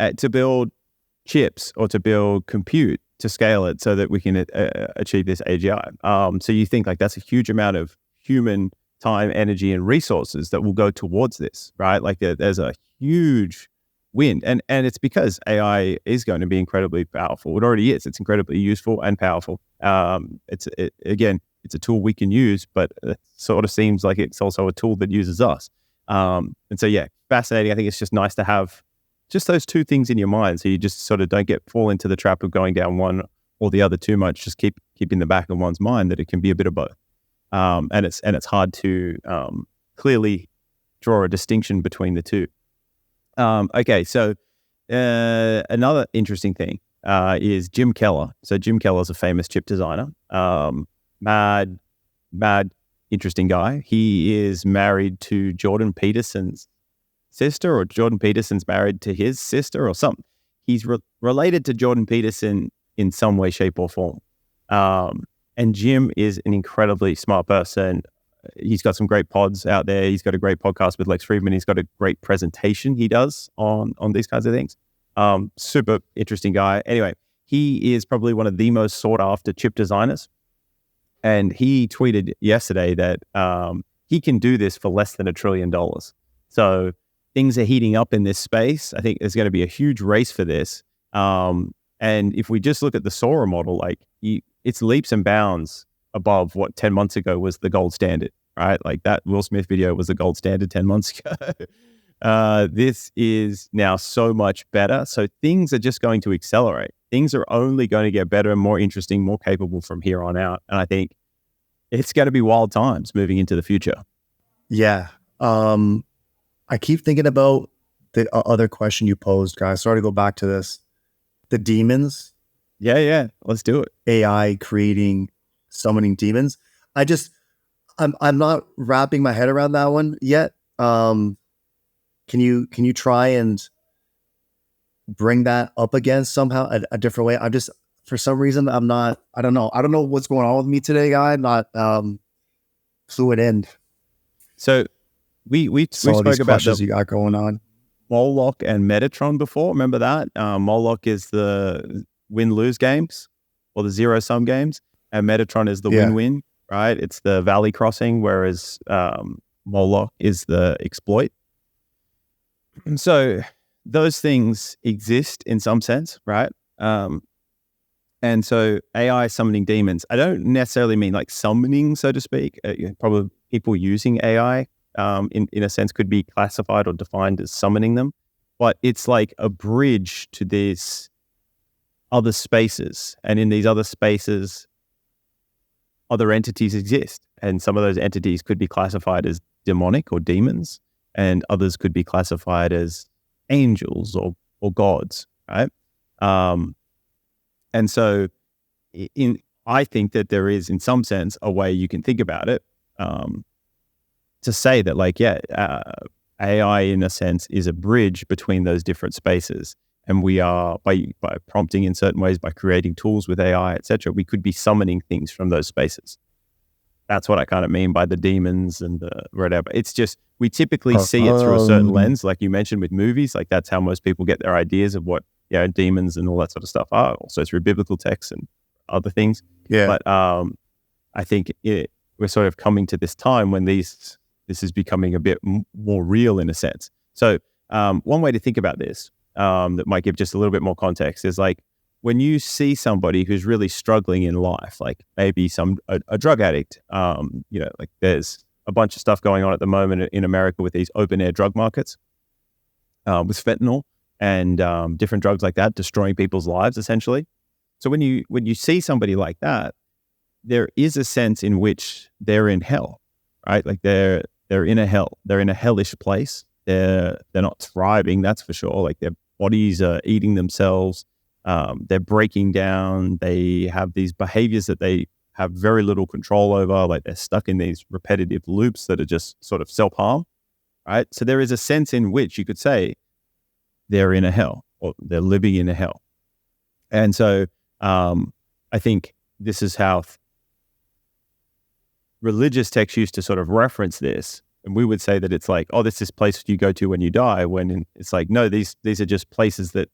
chips or to build compute to scale it so that we can achieve this AGI. So you think like that's a huge amount of human time, energy, and resources that will go towards this, right? Like there's a huge win, and it's because AI is going to be incredibly powerful. It already is. It's incredibly useful and powerful. It's a tool we can use, but it sort of seems like it's also a tool that uses us. And so fascinating. I think it's just nice to have just those two things in your mind, so you just sort of don't fall into the trap of going down one or the other too much. Just keep in the back of one's mind that it can be a bit of both. And it's hard to clearly draw a distinction between the two. Okay, so another interesting thing is Jim Keller. So Jim Keller is a famous chip designer. Mad, interesting guy. He is married to Jordan Peterson's sister, or Jordan Peterson's married to his sister, or something. He's related to Jordan Peterson in some way, shape, or form. And Jim is an incredibly smart person. He's got some great pods out there. He's got a great podcast with Lex Friedman. He's got a great presentation he does on these kinds of things. Super interesting guy. Anyway, he is probably one of the most sought after chip designers. And he tweeted yesterday that he can do this for less than $1 trillion. So things are heating up in this space. I think there's going to be a huge race for this. And if we just look at the Sora model, like it's leaps and bounds above what 10 months ago was the gold standard, right? Like that Will Smith video was the gold standard 10 months ago. This is now so much better. So things are just going to accelerate. Things are only going to get better, more interesting, more capable from here on out. And I think it's going to be wild times moving into the future. Yeah. I keep thinking about the other question you posed, guys. Sorry to go back to this. The demons. Yeah. Let's do it. AI creating, summoning demons. I'm not wrapping my head around that one yet. Can you try and bring that up again somehow, a different way? I'm just, for some reason, I don't know what's going on with me today, guy. I'm not fluid in. So we spoke about the you got going on. Moloch and Metatron before. Remember that? Moloch is the win-lose games or the zero-sum games, and Metatron is the win-win, right? It's the valley crossing, whereas Moloch is the exploit. And so those things exist in some sense, right? And so AI summoning demons, I don't necessarily mean like summoning, so to speak. Probably people using AI in a sense could be classified or defined as summoning them. But it's like a bridge to these other spaces. And in these other spaces, other entities exist. And some of those entities could be classified as demonic or demons, and others could be classified as angels or gods, right? And so I think that there is, in some sense, a way you can think about it to say that, like, AI, in a sense, is a bridge between those different spaces. And we are, by prompting in certain ways, by creating tools with AI, etc., we could be summoning things from those spaces. That's what I kind of mean by the demons and the whatever. It's just, we typically see it through a certain lens, like you mentioned with movies. Like that's how most people get their ideas of what demons and all that sort of stuff are. Also through biblical texts and other things. Yeah. But I think we're sort of coming to this time when this is becoming a bit more real in a sense. So one way to think about this that might give just a little bit more context is like when you see somebody who's really struggling in life, like maybe a drug addict, like there's a bunch of stuff going on at the moment in America with these open air drug markets with fentanyl and different drugs like that, destroying people's lives essentially. So when you see somebody like that, there is a sense in which they're in hell, right? Like they're in a hell. They're in a hellish place. They're not thriving, that's for sure. Like their bodies are eating themselves. They're breaking down. They have these behaviors that they have very little control over. Like they're stuck in these repetitive loops that are just sort of self-harm, right? So there is a sense in which you could say they're in a hell or they're living in a hell. And so I think this is how religious texts used to sort of reference this. And we would say that it's like, oh, this is place you go to when you die, when it's like, no, these are just places that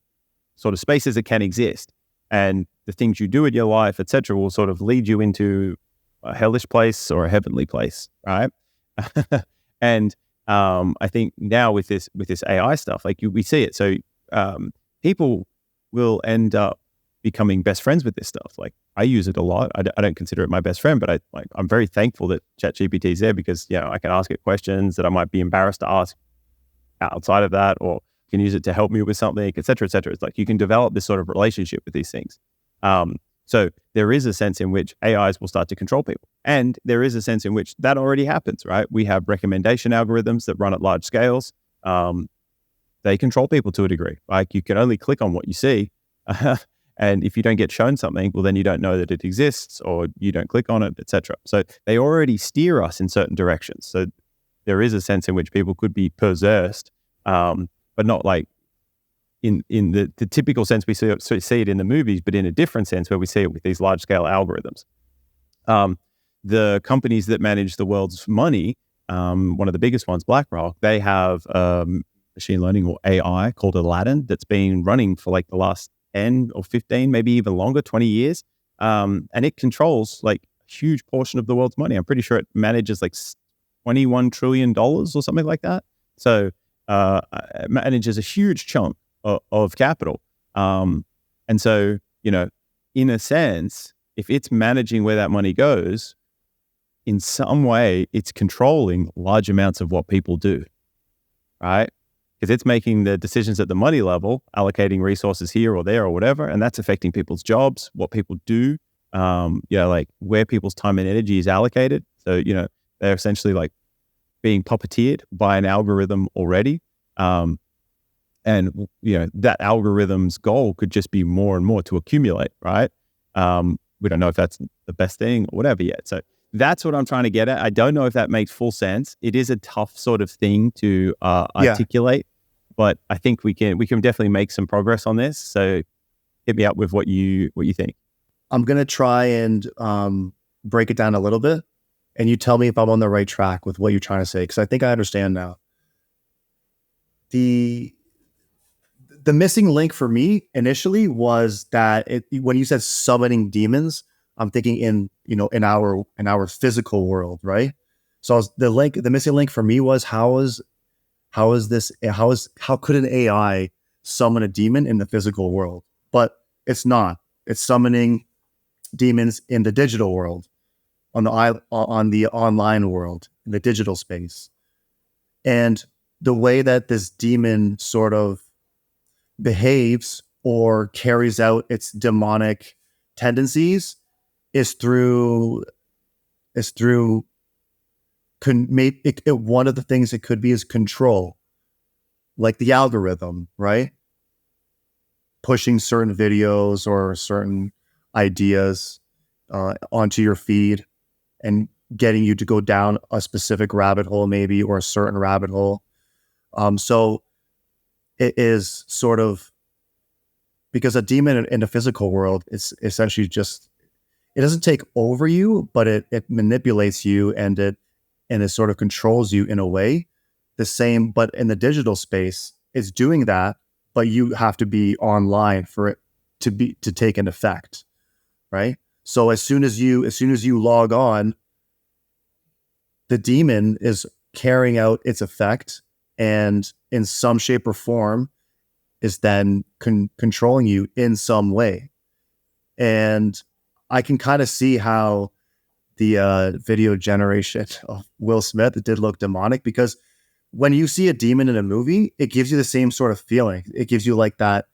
sort of spaces that can exist. And the things you do in your life, etc., will sort of lead you into a hellish place or a heavenly place, right? And I think now with this AI stuff, like we see it. So people will end up becoming best friends with this stuff. Like I use it a lot. I don't consider it my best friend, but I'm very thankful that ChatGPT is there because I can ask it questions that I might be embarrassed to ask outside of that, or can use it to help me with something, et cetera, et cetera. It's like you can develop this sort of relationship with these things. So there is a sense in which AIs will start to control people. And there is a sense in which that already happens, right? We have recommendation algorithms that run at large scales. They control people to a degree. Like you can only click on what you see. And if you don't get shown something, well, then you don't know that it exists or you don't click on it, et cetera. So they already steer us in certain directions. So there is a sense in which people could be possessed, but not like in the typical sense we see it in the movies, but in a different sense where we see it with these large-scale algorithms. The companies that manage the world's money, one of the biggest ones, BlackRock, they have machine learning or AI called Aladdin that's been running for like the last 10 or 15, maybe even longer, 20 years. And it controls like a huge portion of the world's money. I'm pretty sure it manages like $21 trillion or something like that. So it manages a huge chunk of capital. And so, in a sense, if it's managing where that money goes, in some way, it's controlling large amounts of what people do, right? Because it's making the decisions at the money level, allocating resources here or there or whatever, and that's affecting people's jobs, what people do, like where people's time and energy is allocated. So, they're essentially like being puppeteered by an algorithm already. And, that algorithm's goal could just be more and more to accumulate, right? We don't know if that's the best thing or whatever yet. So that's what I'm trying to get at. I don't know if that makes full sense. It is a tough sort of thing to articulate, but I think we can definitely make some progress on this. So hit me up with what you think. I'm going to try and break it down a little bit, and you tell me if I'm on the right track with what you're trying to say, because I think I understand now. The missing link for me initially was that when you said summoning demons, I'm thinking in our physical world, right? So the missing link for me was how could an AI summon a demon in the physical world? But it's not. It's summoning demons in the digital world, on the online world, in the digital space. And the way that this demon sort of behaves or carries out its demonic tendencies is through one of the things it could be is control, like the algorithm, right? Pushing certain videos or certain ideas onto your feed and getting you to go down a specific rabbit hole, maybe, or a certain rabbit hole. So it is sort of, because a demon in the physical world, it's essentially just, it doesn't take over you, but it manipulates you and it sort of controls you in a way. The same, but in the digital space, it's doing that, but you have to be online for it to take an effect, right? So as soon as you log on, the demon is carrying out its effect, and in some shape or form is then controlling you in some way. And I can kind of see how the video generation of Will Smith, it did look demonic, because when you see a demon in a movie, it gives you the same sort of feeling. It gives you like that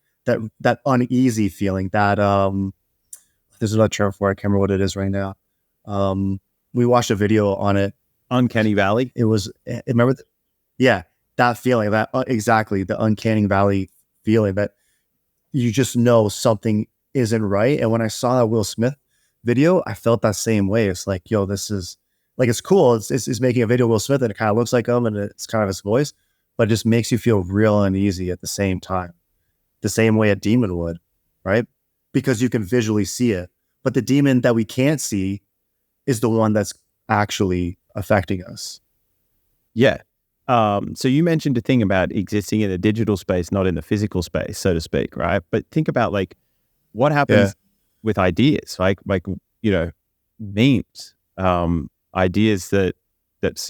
uneasy feeling, that there's another term for it, I can't remember what it is right now. We watched a video on it. Uncanny Valley. It was, remember? That feeling, that exactly, the uncanny valley feeling, that you just know something isn't right. And when I saw that Will Smith video, I felt that same way. It's like, yo, this is like, it's cool. It's making a video of Will Smith and it kind of looks like him and it's kind of his voice, but it just makes you feel real uneasy at the same time, the same way a demon would, right? Because you can visually see it. But the demon that we can't see is the one that's actually affecting us. Yeah. So you mentioned a thing about existing in a digital space, not in the physical space, so to speak, right? But think about like what happens with ideas, like memes, ideas that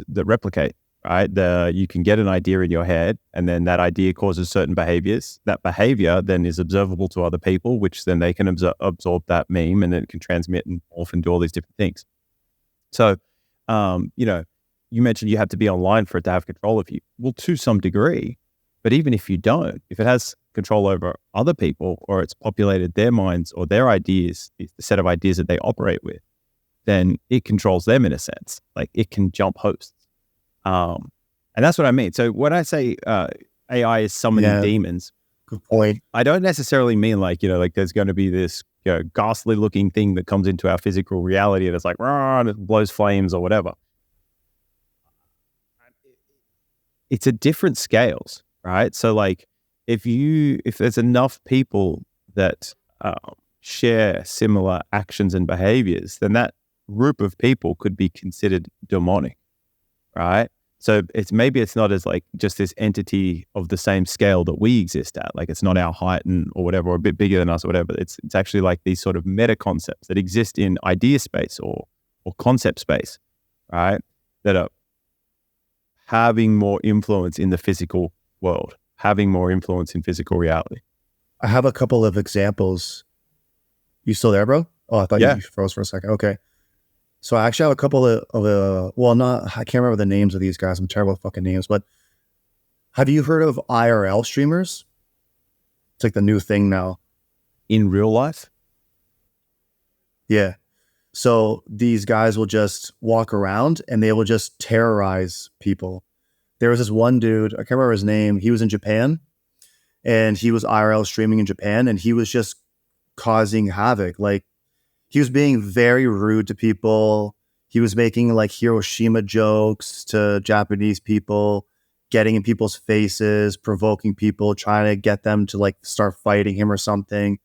replicate, right? You can get an idea in your head, and then that idea causes certain behaviors. That behavior then is observable to other people, which then they can absorb that meme, and then it can transmit and morph and do all these different things. So, you mentioned you have to be online for it to have control of you. Well, to some degree, but even if you don't, if it has control over other people, or it's populated their minds or their ideas, the set of ideas that they operate with, then it controls them in a sense. Like it can jump hosts. And that's what I mean. So when I say AI is summoning demons, good point. I don't necessarily mean like there's going to be this ghastly looking thing that comes into our physical reality and it's like, and it blows flames or whatever. It's at different scales, right? So like if there's enough people that share similar actions and behaviors, then that group of people could be considered demonic, right? So it's not as like just this entity of the same scale that we exist at. Like it's not our height or whatever, or a bit bigger than us or whatever. It's actually like these sort of meta concepts that exist in idea space or concept space, right? That are having more influence in the physical world, having more influence in physical reality. I have a couple of examples. You still there, bro? Oh, I thought Yeah. you froze for a second. Okay. So I actually have a couple I can't remember the names of these guys. I'm terrible at fucking names, but have you heard of IRL streamers? It's like the new thing now. In real life? Yeah. So these guys will just walk around and they will just terrorize people. There was this one dude, I can't remember his name. He was in Japan and he was IRL streaming in Japan and he was just causing havoc. Like he was being very rude to people. He was making like Hiroshima jokes to Japanese people, getting in people's faces, provoking people, trying to get them to like start fighting him or something.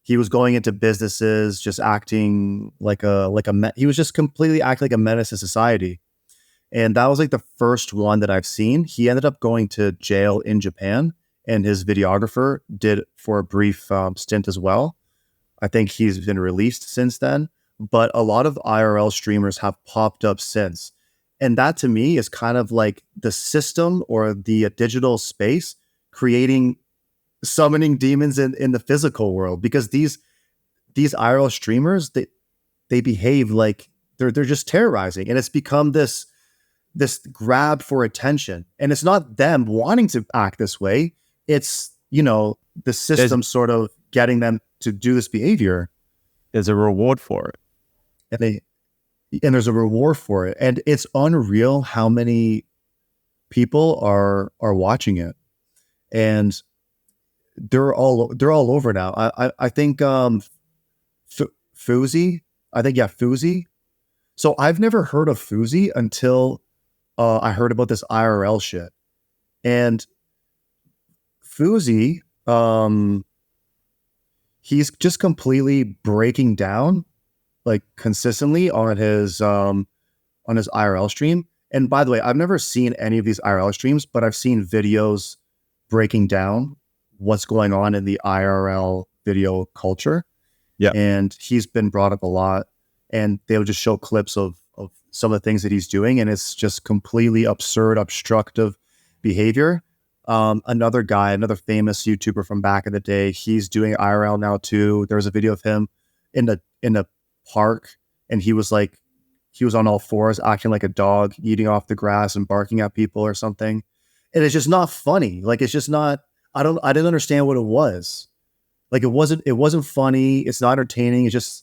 He was going into businesses, just acting he was just completely acting like a menace to society. And that was like the first one that I've seen. He ended up going to jail in Japan, and his videographer did for a brief stint as well. I think he's been released since then, but a lot of IRL streamers have popped up since. And that to me is kind of like the system or the digital space summoning demons in the physical world, because these IRL streamers, they behave like they're just terrorizing, and it's become this grab for attention. And it's not them wanting to act this way. It's, the system sort of getting them to do this behavior. There's a reward for it. And there's a reward for it. And it's unreal how many people are watching it. And they're all over now. I think Fuzi. Fuzi. So I've never heard of Fuzi until I heard about this IRL shit. And Fuzi, he's just completely breaking down like consistently on his IRL stream. And by the way, I've never seen any of these IRL streams, but I've seen videos breaking down what's going on in the IRL video culture. Yeah. And he's been brought up a lot, and they'll just show clips of some of the things that he's doing. And it's just completely absurd, obstructive behavior. Another famous YouTuber from back in the day, he's doing IRL now too. There was a video of him in the park, and he was on all fours, acting like a dog, eating off the grass and barking at people or something. And it's just not funny. Like, it's just not, I didn't understand what it was. Like, it wasn't funny. It's not entertaining. It's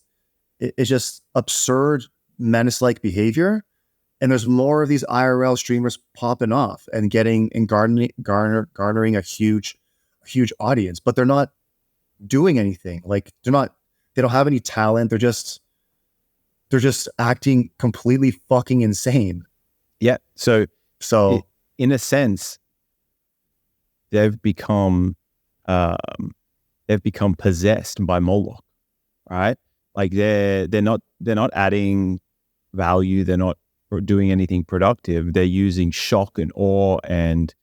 just absurd, menace-like behavior. And there's more of these IRL streamers popping off and garnering a huge audience, but they're not doing anything. Like, they don't have any talent. They're just acting completely fucking insane. Yeah. So in a sense, they've become possessed by Moloch, right? Like they're not adding value. They're not doing anything productive. They're using shock and awe and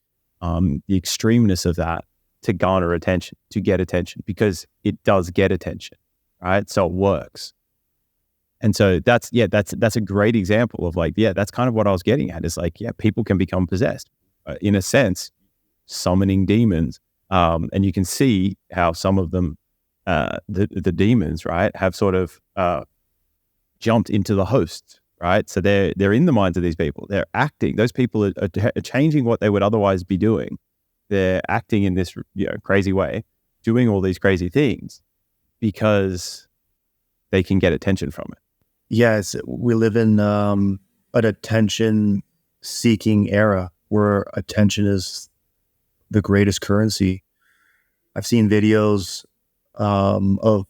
the extremeness of that to garner attention, to get attention, because it does get attention, right? So it works. And so that's a great example of that's kind of what I was getting at, is people can become possessed, in a sense, summoning demons. And you can see how some of them, the demons, right, have sort of jumped into the host, right? So they're in the minds of these people. They're acting. Those people are changing what they would otherwise be doing. They're acting in this crazy way, doing all these crazy things because they can get attention from it. Yes, we live in an attention-seeking era where attention is the greatest currency. I've seen videos of,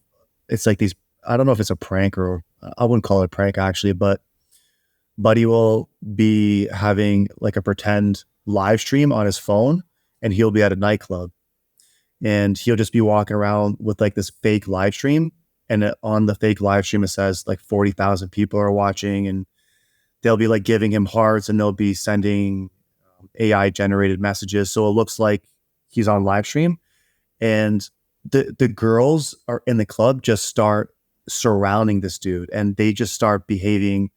it's like these, I don't know if it's a prank, or I wouldn't call it a prank actually, but Buddy will be having like a pretend live stream on his phone, and he'll be at a nightclub, and he'll just be walking around with like this fake live stream. And on the fake live stream, it says like 40,000 people are watching, and they'll be like giving him hearts, and they'll be sending AI generated messages. So it looks like he's on live stream, and the girls are in the club just start surrounding this dude, and they just start behaving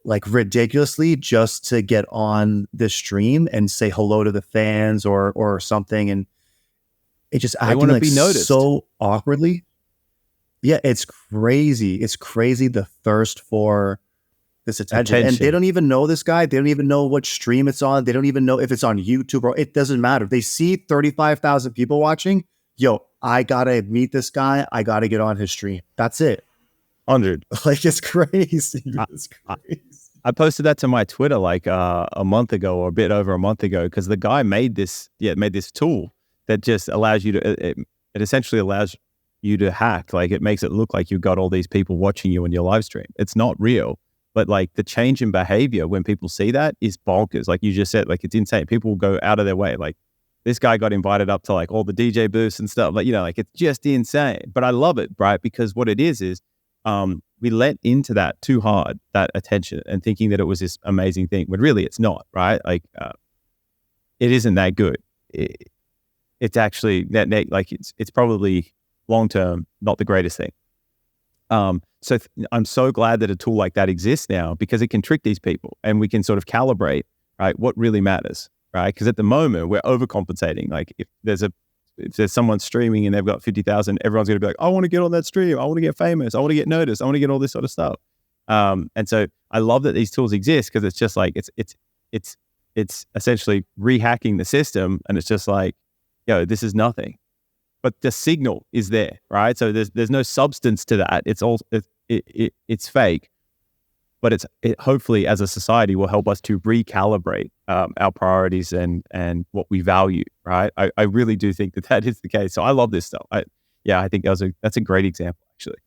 like ridiculously just to get on the stream and say hello to the fans or something. And it just acting like so awkwardly. Yeah, it's crazy. It's crazy the thirst for this attention. And they don't even know this guy. They don't even know what stream it's on. They don't even know if it's on YouTube or it doesn't matter. They see 35,000 people watching. Yo, I gotta meet this guy. I gotta get on his stream. That's it. 100. Like, it's crazy. It's crazy. I posted that to my Twitter like a month ago or a bit over a month ago because the guy made this tool that just allows you to it essentially allows you to hack. Like, it makes it look like you've got all these people watching you on your live stream. It's not real, but like the change in behavior when people see that is bonkers. Like you just said, like, it's insane. People will go out of their way. Like, this guy got invited up to like all the DJ booths and stuff. Like, like it's just insane. But I love it, right? Because what it is we let into that too hard, that attention, and thinking that it was this amazing thing, when really it's not, right? Like, it isn't that good. It's actually like it's probably long-term not the greatest thing. So I'm so glad that a tool like that exists now, because it can trick these people and we can sort of calibrate, right, what really matters, right? Because at the moment we're overcompensating. Like, if there's someone streaming and they've got 50,000, everyone's going to be like, I want to get on that stream. I want to get famous. I want to get noticed. I want to get all this sort of stuff. And so I love that these tools exist, because it's just like, it's essentially rehacking the system. And it's just like, this is nothing, but the signal is there, right? So there's no substance to that. It's fake, but it hopefully as a society will help us to recalibrate our priorities and what we value, right? I really do think that is the case. So I love this stuff. I think that's a great example, actually.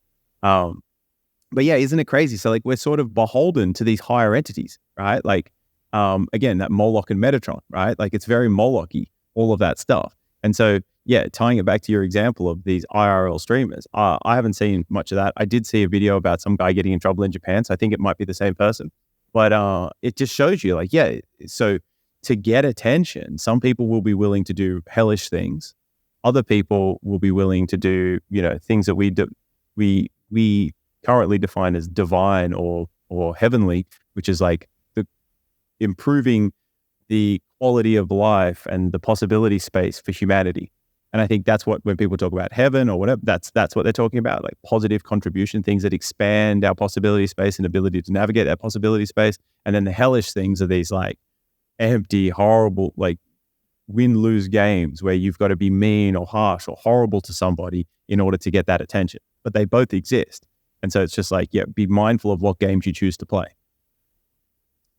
But yeah, isn't it crazy? So like, we're sort of beholden to these higher entities, right? Like, again, that Moloch and Metatron, right? Like, it's very Moloch-y, all of that stuff. And so, yeah, tying it back to your example of these IRL streamers, I haven't seen much of that. I did see a video about some guy getting in trouble in Japan, so I think it might be the same person. But it just shows you, like, yeah, so to get attention, some people will be willing to do hellish things. Other people will be willing to do, things that we currently define as divine or heavenly, which is like improving the quality of life and the possibility space for humanity. And I think that's what, when people talk about heaven or whatever, that's what they're talking about, like positive contribution, things that expand our possibility space and ability to navigate that possibility space. And then the hellish things are these like empty, horrible, like win-lose games where you've got to be mean or harsh or horrible to somebody in order to get that attention. But they both exist. And so it's just like, be mindful of what games you choose to play.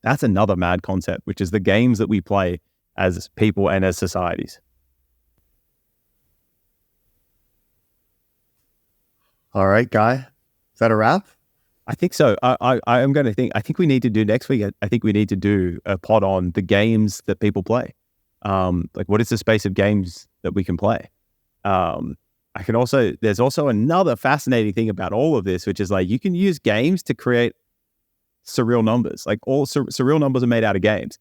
That's another mad concept, which is the games that we play as people and as societies. All right, Guy. Is that a wrap? I think so. I think we need to do next week. I think we need to do a pod on the games that people play. Like, what is the space of games that we can play? There's also another fascinating thing about all of this, which is like, you can use games to create surreal numbers. Like, all surreal numbers are made out of games.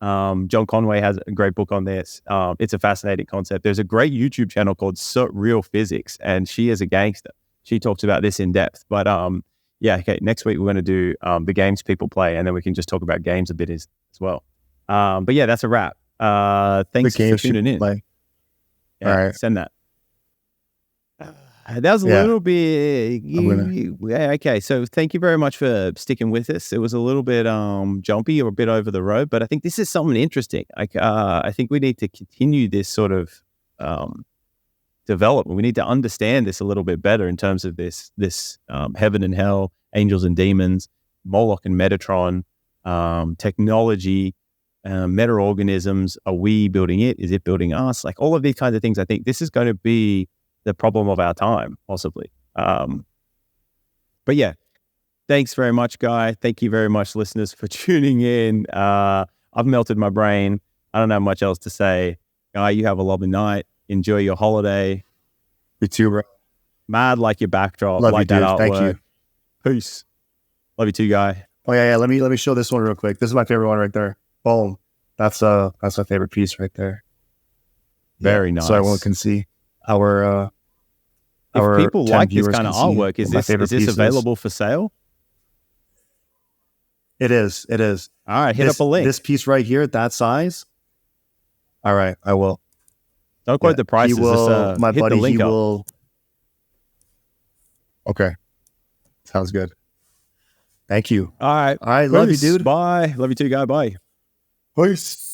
John Conway has a great book on this. It's a fascinating concept. There's a great YouTube channel called Real Physics, and she is a gangster. She talks about this in depth. But okay, next week we're going to do the games people play, and then we can just talk about games a bit as well. But yeah, that's a wrap. Thanks for tuning in. Play. Yeah, all right. Send that. That was a little bit... okay, so thank you very much for sticking with us. It was a little bit jumpy or a bit over the road, but I think this is something interesting. I think we need to continue this sort of development. We need to understand this a little bit better in terms of this heaven and hell, angels and demons, Moloch and Metatron, technology, meta-organisms. Are we building it? Is it building us? Like, all of these kinds of things. I think this is going to be the problem of our time, possibly. But yeah, thanks very much, Guy. Thank you very much, listeners, for tuning in. I've melted my brain. I don't have much else to say. Guy, you have a lovely night. Enjoy your holiday. You too, bro. Mad like your backdrop. Love like you, dude. that artwork. Thank you. Peace. Love you too, Guy. Oh yeah. Let me show this one real quick. This is my favorite one right there. Boom. That's my favorite piece right there. Very nice. So everyone can see our if people like this kind of artwork, is this pieces. available for sale? It is. All right, hit up a link. This piece right here, that size. All right, I will. Don't quote the prices. My buddy, he will. Okay. Sounds good. Thank you. All right. All right. Love you, dude. Bye. Love you too, guy. Bye. Peace.